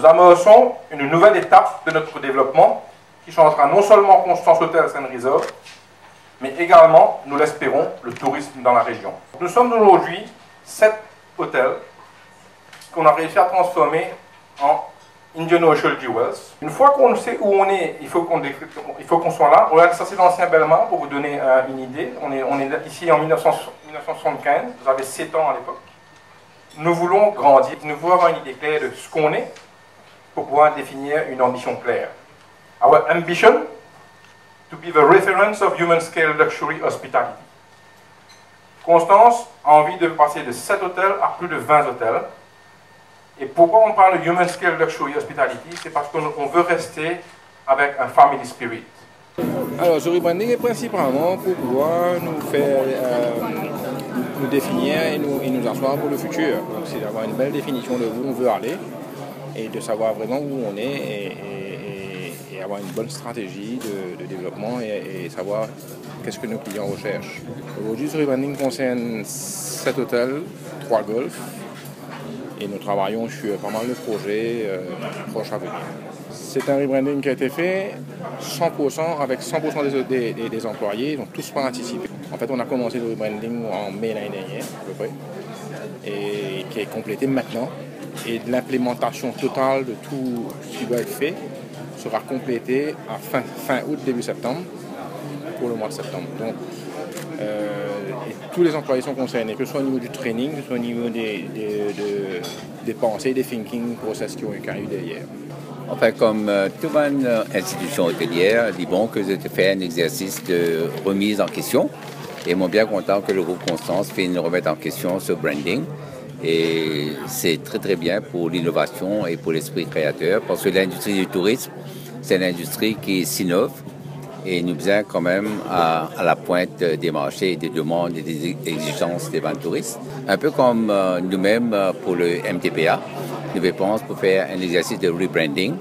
Nous amorçons une nouvelle étape de notre développement qui changera non seulement Constance Hôtel St. Resort, mais également, nous l'espérons, le tourisme dans la région. Nous sommes aujourd'hui 7 hôtels qu'on a réussi à transformer en Indian Ocean Jewels. Une fois qu'on sait où on est, il faut qu'on soit là. Regardez, ça c'est l'ancien Belmont pour vous donner une idée. On est ici en 1975, vous avez 7 ans à l'époque. Nous voulons grandir, nous voulons avoir une idée claire de ce qu'on est pour pouvoir définir une ambition claire. Our ambition to be the reference of human scale luxury hospitality. Constance a envie de passer de 7 hôtels à plus de 20 hôtels. Et pourquoi on parle de human scale luxury hospitality? C'est parce qu'on veut rester avec un family spirit. Alors, ce rebranding est principalement pour pouvoir nous faire nous définir et nous asseoir pour le futur. Donc, c'est d'avoir une belle définition de où on veut aller et de savoir vraiment où on est et avoir une bonne stratégie de développement et savoir qu'est-ce que nos clients recherchent. Aujourd'hui, ce rebranding concerne 7 hôtels, 3 golfs et nous travaillons sur pas mal de projets proches à venir. C'est un rebranding qui a été fait 100% avec 100% des employés, ils ont tous participé. En fait, on a commencé le rebranding en mai l'année dernière, à peu près, et qui est complété maintenant. Et l'implémentation totale de tout ce qui doit être fait sera complétée à fin août, début septembre, pour le mois de septembre. Donc, et tous les employés sont concernés, que ce soit au niveau du training, que ce soit au niveau des pensées, des thinking process qui ont eu derrière. Enfin, comme toute bonne institution hôtelière, il est bon que je te fais un exercice de remise en question. Et moi, bien content que le groupe Constance fait une remise en question sur branding. Et c'est très, très bien pour l'innovation et pour l'esprit créateur, parce que l'industrie du tourisme, c'est une industrie qui s'innove. Et nous sommes quand même à la pointe des marchés, des demandes et des exigences des ventes touristes. Un peu comme nous-mêmes pour le MTPA, nous pensons pour faire un exercice de rebranding.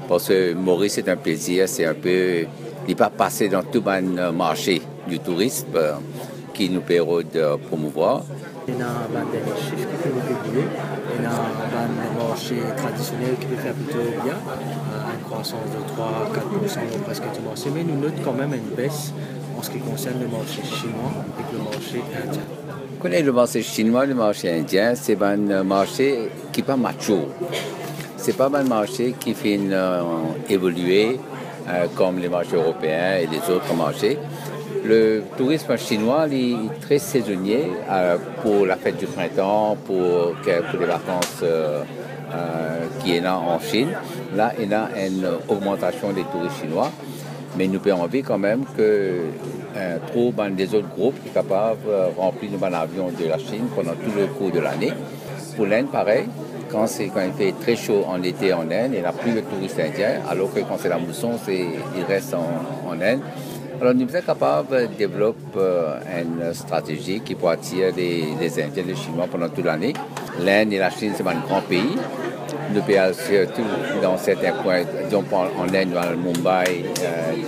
Parce que Maurice, c'est un plaisir, c'est un peu, il n'est pas passé dans tout le marché du tourisme qui nous permet de promouvoir. Il y a des chiffres qui peuvent évoluer, il y a un marché traditionnel qui peut faire plutôt bien, une croissance de 3-4% dans presque tout le marché, mais nous notons quand même une baisse en ce qui concerne le marché chinois et le marché indien. On connaît le marché chinois, le marché indien, c'est un marché qui n'est pas macho. C'est pas un marché qui fait évoluer comme les marchés européens et les autres marchés. Le tourisme chinois est très saisonnier pour la fête du printemps, pour les vacances qui est là en Chine. Là, il y a une augmentation des touristes chinois, mais nous avons envie quand même que trouve des autres groupes qui sont capables de remplir nos avions de la Chine pendant tout le cours de l'année. Pour l'Inde, pareil. Quand il fait très chaud en été en Inde, il n'y a plus de touristes indiens, alors que quand c'est la mousson, ils restent en Inde. Alors nous sommes capables de développer une stratégie qui peut attirer les Indiens et les Chinois pendant toute l'année. L'Inde et la Chine, c'est un grand pays. Nous sommes surtout dans certains coins, en Inde, dans Mumbai,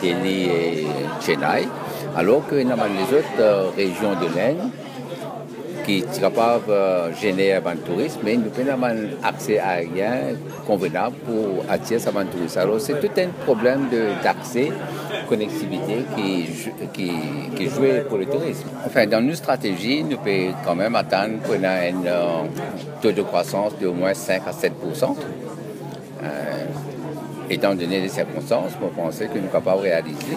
Delhi et Chennai, alors que dans les autres régions de l'Inde, qui sont capables de générer un tourisme, mais nous avons un accès aérien convenable pour attirer ce tourisme. Alors c'est tout un problème d'accès, connectivité qui joue pour le tourisme. Enfin, dans nos stratégies, nous pouvons quand même attendre qu'on ait un taux de croissance d'au moins 5 à 7%. Étant donné les circonstances, nous pensons que nous sommes capables de réaliser.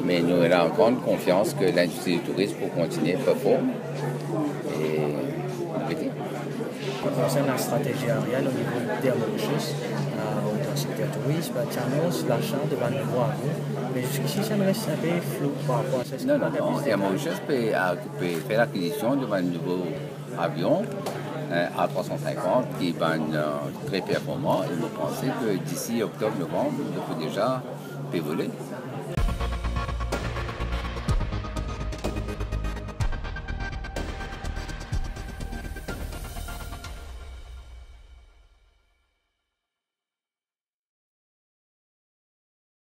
Mais nous avons grande confiance que l'industrie du tourisme peut continuer à performer. En concerne la stratégie aérienne au niveau des Mauritius, dans le secteur tourisme, tu annonces l'achat de 20 nouveaux avions, mais jusqu'ici ça me reste un peu flou par rapport à ça. Non, et Mauritius peut faire l'acquisition de 20 nouveaux avions A350 qui est très performant et nous pensons que d'ici octobre-novembre, il peut déjà voler.